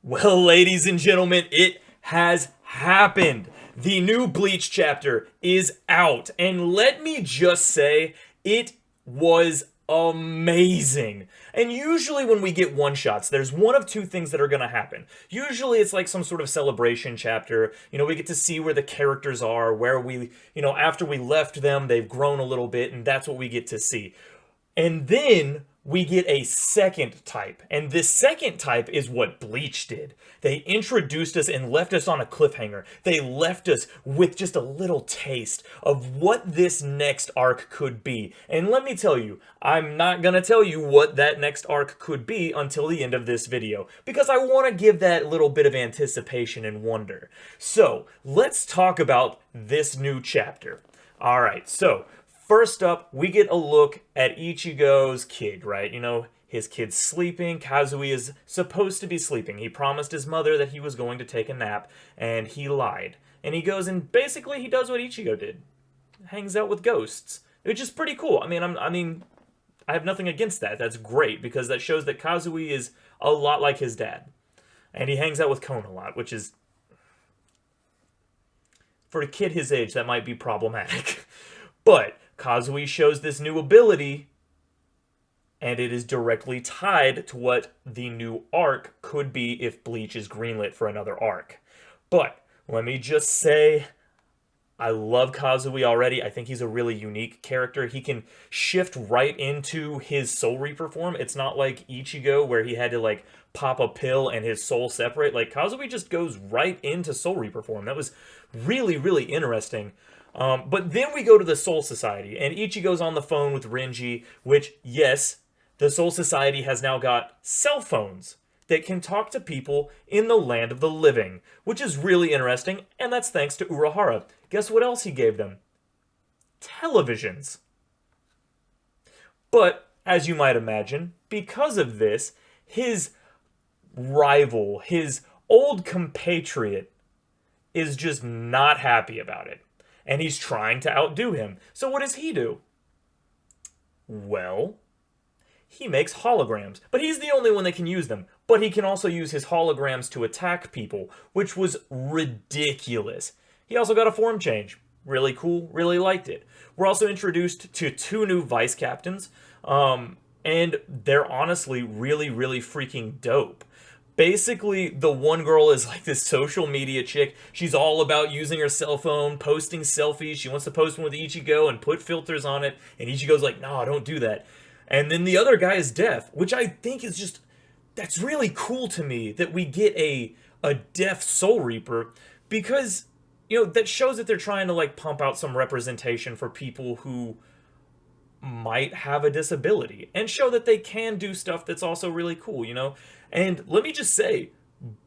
Well, ladies and gentlemen, it has happened. The new Bleach chapter is out, and let me just say, it was amazing. And usually when we get one-shots, there's one of two things that are going to happen. Usually it's like some sort of celebration chapter. We get to see where the characters are, where after we left them, they've grown a little bit, and that's what we get to see. And then we get a second type. And this second type is what Bleach did. They introduced us and left us on a cliffhanger. They left us with just a little taste of what this next arc could be. And let me tell you, I'm not going to tell you what that next arc could be until the end of this video, because I want to give that little bit of anticipation and wonder. So, let's talk about this new chapter. Alright, so first up, we get a look at Ichigo's kid, right? His kid's sleeping. Kazui is supposed to be sleeping. He promised his mother that he was going to take a nap, and he lied. And he goes and basically he does what Ichigo did. Hangs out with ghosts. Which is pretty cool. I have nothing against that. That's great, because that shows that Kazui is a lot like his dad. And he hangs out with Kon a lot, which is, for a kid his age, that might be problematic. But Kazui shows this new ability, and it is directly tied to what the new arc could be if Bleach is greenlit for another arc. But let me just say, I love Kazui already. I think he's a really unique character. He can shift right into his Soul Reaper form. It's not like Ichigo, where he had to pop a pill and his soul separate. Kazui just goes right into Soul Reaper form. That was really, really interesting. But then we go to the Soul Society, and Ichigo's on the phone with Renji, which, yes, the Soul Society has now got cell phones that can talk to people in the land of the living, which is really interesting, and that's thanks to Urahara. Guess what else he gave them? Televisions. But, as you might imagine, because of this, his rival, his old compatriot, is just not happy about it. And he's trying to outdo him. So what does he do? Well, he makes holograms. But he's the only one that can use them. But he can also use his holograms to attack people, which was ridiculous. He also got a form change. Really cool, really liked it. We're also introduced to two new vice captains, and they're honestly really, really freaking dope. Basically, the one girl is like this social media chick. She's all about using her cell phone, posting selfies. She wants to post one with Ichigo and put filters on it. And Ichigo's like, no, don't do that. And then the other guy is deaf, which I think is just, that's really cool to me that we get a deaf Soul Reaper, because, that shows that they're trying to pump out some representation for people who might have a disability and show that they can do stuff that's also really cool, And let me just say,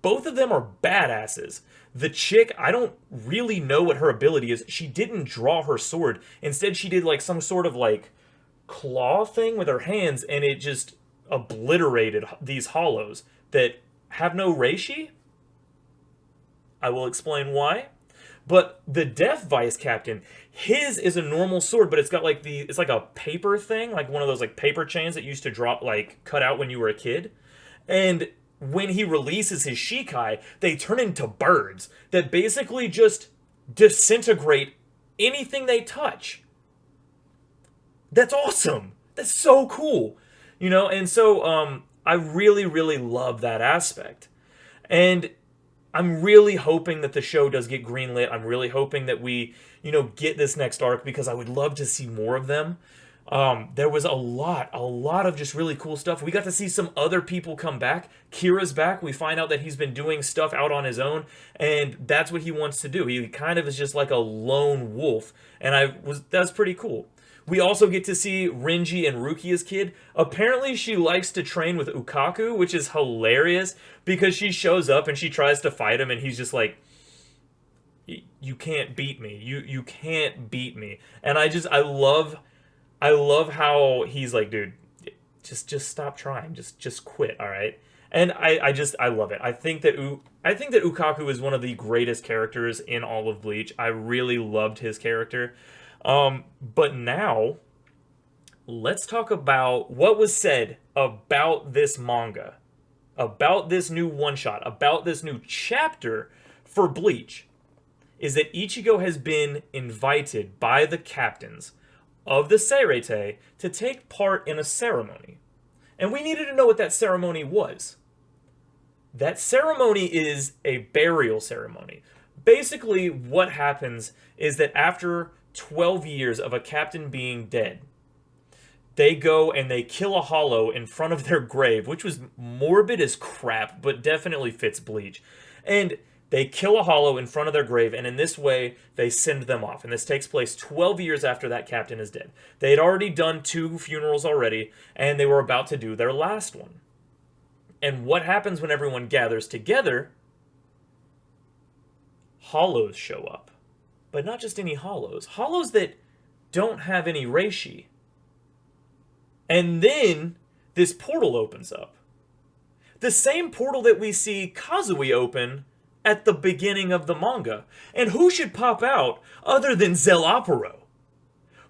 both of them are badasses. The chick, I don't really know what her ability is. She didn't draw her sword. Instead, she did some sort of claw thing with her hands, and it just obliterated these hollows that have no reishi. I will explain why. But the deaf vice captain, his is a normal sword, but it's got it's like a paper thing, like one of those paper chains that used to drop, cut out when you were a kid. And when he releases his Shikai, they turn into birds that basically just disintegrate anything they touch. That's awesome. That's so cool. And so I really, really love that aspect. And I'm really hoping that the show does get greenlit. I'm really hoping that we, get this next arc, because I would love to see more of them. There was a lot of just really cool stuff. We got to see some other people come back. Kira's back. We find out that he's been doing stuff out on his own, and that's what he wants to do. He kind of is just like a lone wolf, and that's pretty cool. We also get to see Renji and Rukia's kid. Apparently, she likes to train with Ukaku, which is hilarious, because she shows up and she tries to fight him, and he's just like, you can't beat me. You can't beat me. And I love how he's like, dude, just stop trying. Just quit, all right? And I love it. I think that Ukaku is one of the greatest characters in all of Bleach. I really loved his character. But now, let's talk about what was said about this manga. about this new one-shot, about this new chapter for Bleach, is that Ichigo has been invited by the captains of the Seirete to take part in a ceremony. And we needed to know what that ceremony was. That ceremony is a burial ceremony. Basically, what happens is that after 12 years of a captain being dead, they go and they kill a hollow in front of their grave, which was morbid as crap, but definitely fits Bleach. And they kill a hollow in front of their grave, and in this way, they send them off. And this takes place 12 years after that captain is dead. They had already done 2 funerals already, and they were about to do their last one. And what happens when everyone gathers together? Hollows show up. But not just any hollows. Hollows that don't have any reishi. And then this portal opens up. The same portal that we see Kazui open at the beginning of the manga. And who should pop out other than Zelapero,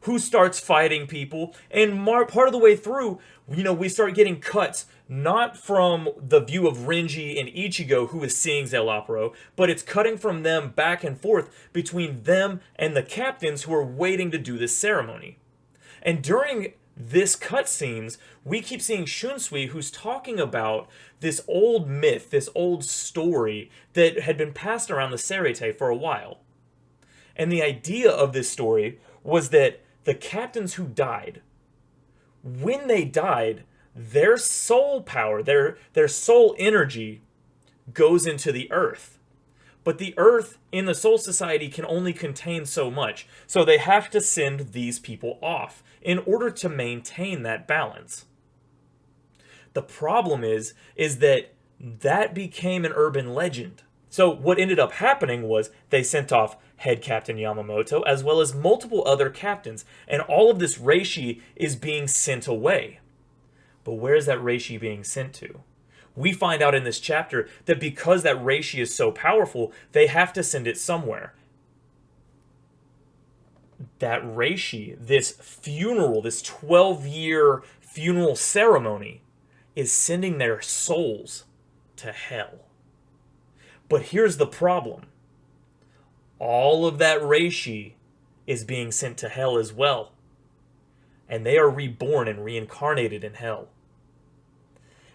who starts fighting people, and part of the way through, we start getting cuts, not from the view of Renji and Ichigo, who is seeing Zelapero, but it's cutting from them back and forth between them and the captains who are waiting to do this ceremony. And during this cutscenes, we keep seeing Shunsui, who's talking about this old myth, this old story that had been passed around the Seirete for a while. And the idea of this story was that the captains who died, when they died, their soul power, their soul energy goes into the earth. But the earth in the Soul Society can only contain so much. So they have to send these people off in order to maintain that balance. The problem is that became an urban legend. So what ended up happening was they sent off head captain Yamamoto as well as multiple other captains, and all of this reishi is being sent away. But where is that reishi being sent to? We find out in this chapter that because that reishi is so powerful, they have to send it somewhere. That reishi, this funeral, this 12-year funeral ceremony, is sending their souls to hell. But here's the problem. All of that reishi is being sent to hell as well. And they are reborn and reincarnated in hell.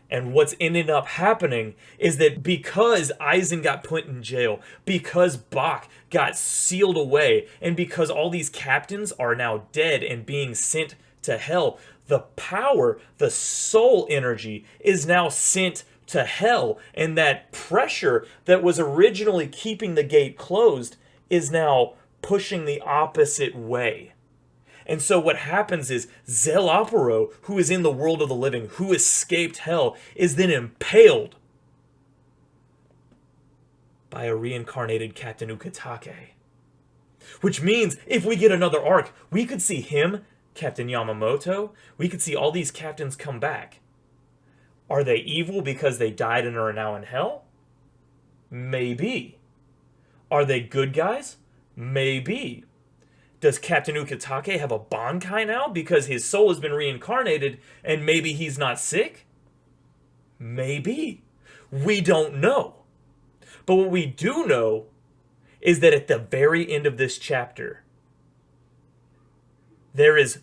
And what's ended up happening is that because Aizen got put in jail, because Bach got sealed away, and because all these captains are now dead and being sent to hell, the power, the soul energy, is now sent to hell. And that pressure that was originally keeping the gate closed is now pushing the opposite way. And so what happens is Zelapero, who is in the world of the living, who escaped hell, is then impaled by a reincarnated Captain Ukitake. Which means if we get another arc, we could see him, Captain Yamamoto, we could see all these captains come back. Are they evil because they died and are now in hell? Maybe. Are they good guys? Maybe. Does Captain Ukitake have a Bankai now because his soul has been reincarnated and maybe he's not sick? Maybe. We don't know. But what we do know is that at the very end of this chapter, there is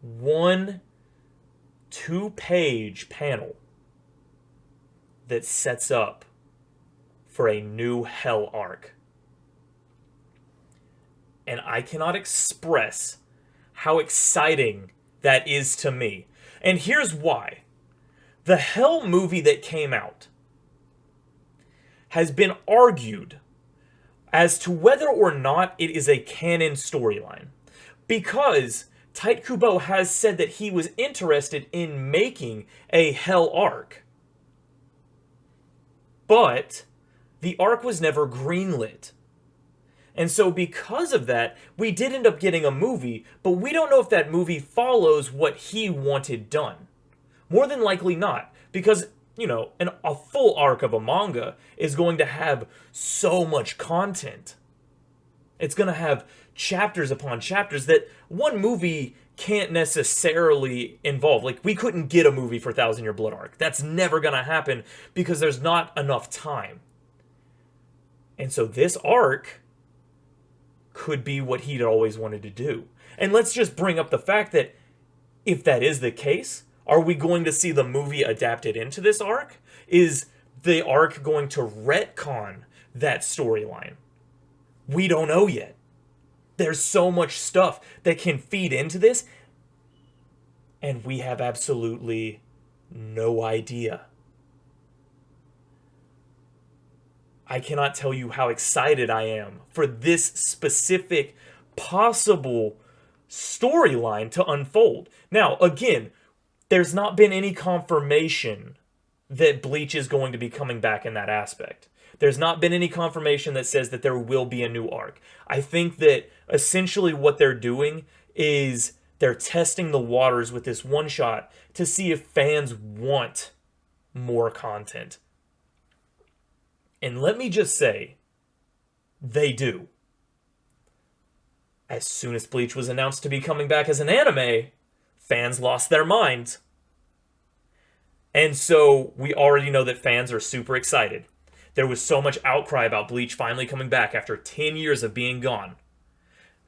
one 2-page panel that sets up for a new hell arc. And I cannot express how exciting that is to me. And here's why. The Hell movie that came out has been argued as to whether or not it is a canon storyline. Because Tite Kubo has said that he was interested in making a Hell arc. But the arc was never greenlit. And so because of that, we did end up getting a movie, but we don't know if that movie follows what he wanted done. More than likely not, because, a full arc of a manga is going to have so much content. It's going to have chapters upon chapters that one movie can't necessarily involve. Like, we couldn't get a movie for Thousand Year Blood arc. That's never going to happen because there's not enough time. And so this arc could be what he'd always wanted to do. And let's just bring up the fact that if that is the case, are we going to see the movie adapted into this arc? Is the arc going to retcon that storyline? We don't know yet. There's so much stuff that can feed into this, and we have absolutely no idea. I cannot tell you how excited I am for this specific possible storyline to unfold. Now, again, there's not been any confirmation that Bleach is going to be coming back in that aspect. There's not been any confirmation that says that there will be a new arc. I think that essentially what they're doing is they're testing the waters with this one shot to see if fans want more content. And let me just say, they do. As soon as Bleach was announced to be coming back as an anime, fans lost their minds. And so we already know that fans are super excited. There was so much outcry about Bleach finally coming back after 10 years of being gone.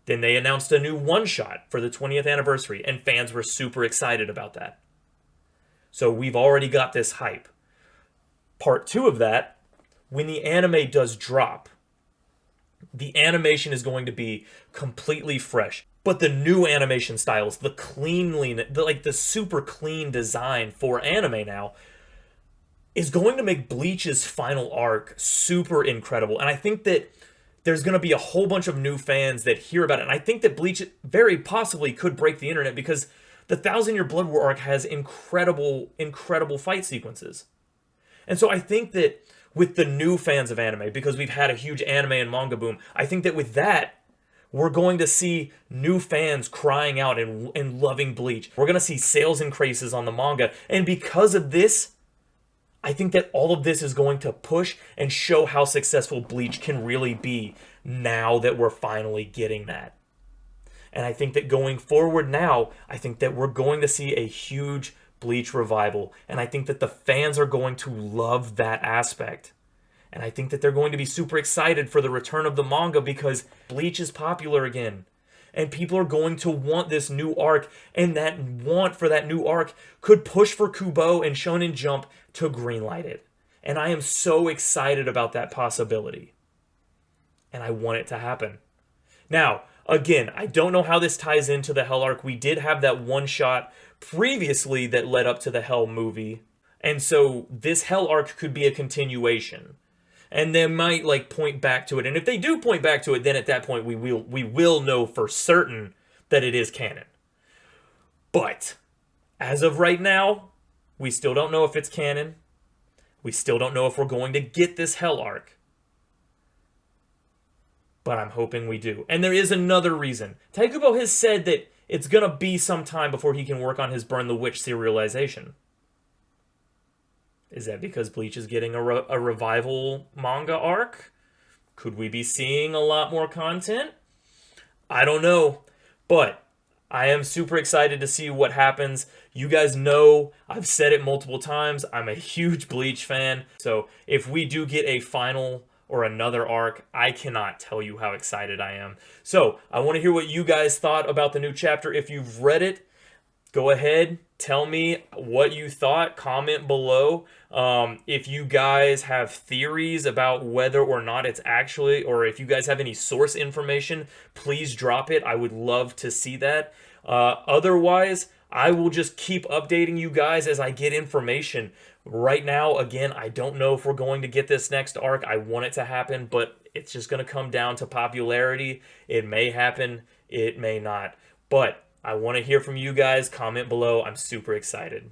Then they announced a new one-shot for the 20th anniversary, and fans were super excited about that. So we've already got this hype. Part 2 of that, when the anime does drop, the animation is going to be completely fresh. But the new animation styles, the cleanliness, the super clean design for anime now, is going to make Bleach's final arc super incredible. And I think that there's going to be a whole bunch of new fans that hear about it. And I think that Bleach very possibly could break the internet because the Thousand Year Blood War arc has incredible, incredible fight sequences. And so I think that with the new fans of anime, because we've had a huge anime and manga boom, I think that with that, we're going to see new fans crying out and loving Bleach. We're going to see sales increases on the manga. And because of this, I think that all of this is going to push and show how successful Bleach can really be now that we're finally getting that. And I think that going forward now, I think that we're going to see a huge Bleach revival. And I think that the fans are going to love that aspect. And I think that they're going to be super excited for the return of the manga because Bleach is popular again. And people are going to want this new arc. And that want for that new arc could push for Kubo and Shonen Jump to greenlight it. And I am so excited about that possibility. And I want it to happen. Now, again, I don't know how this ties into the Hell arc. We did have that one shot previously that led up to the Hell movie. And so this Hell arc could be a continuation. And they might point back to it. And if they do point back to it, then at that point we will know for certain that it is canon. But as of right now, we still don't know if it's canon. We still don't know if we're going to get this Hell arc. But I'm hoping we do. And there is another reason. Taikubo has said that it's going to be some time before he can work on his Burn the Witch serialization. Is that because Bleach is getting a revival manga arc? Could we be seeing a lot more content? I don't know. But I am super excited to see what happens. You guys know, I've said it multiple times, I'm a huge Bleach fan. So if we do get a final or another arc, I cannot tell you how excited I am. So I want to hear what you guys thought about the new chapter. If you've read it, go ahead, tell me what you thought, comment below. If you guys have theories about whether or not it's actually, or if you guys have any source information, please drop it. I would love to see that. Otherwise, I will just keep updating you guys as I get information. Right now, again, I don't know if we're going to get this next arc. I want it to happen, but it's just going to come down to popularity. It may happen, it may not. But I want to hear from you guys. Comment below. I'm super excited.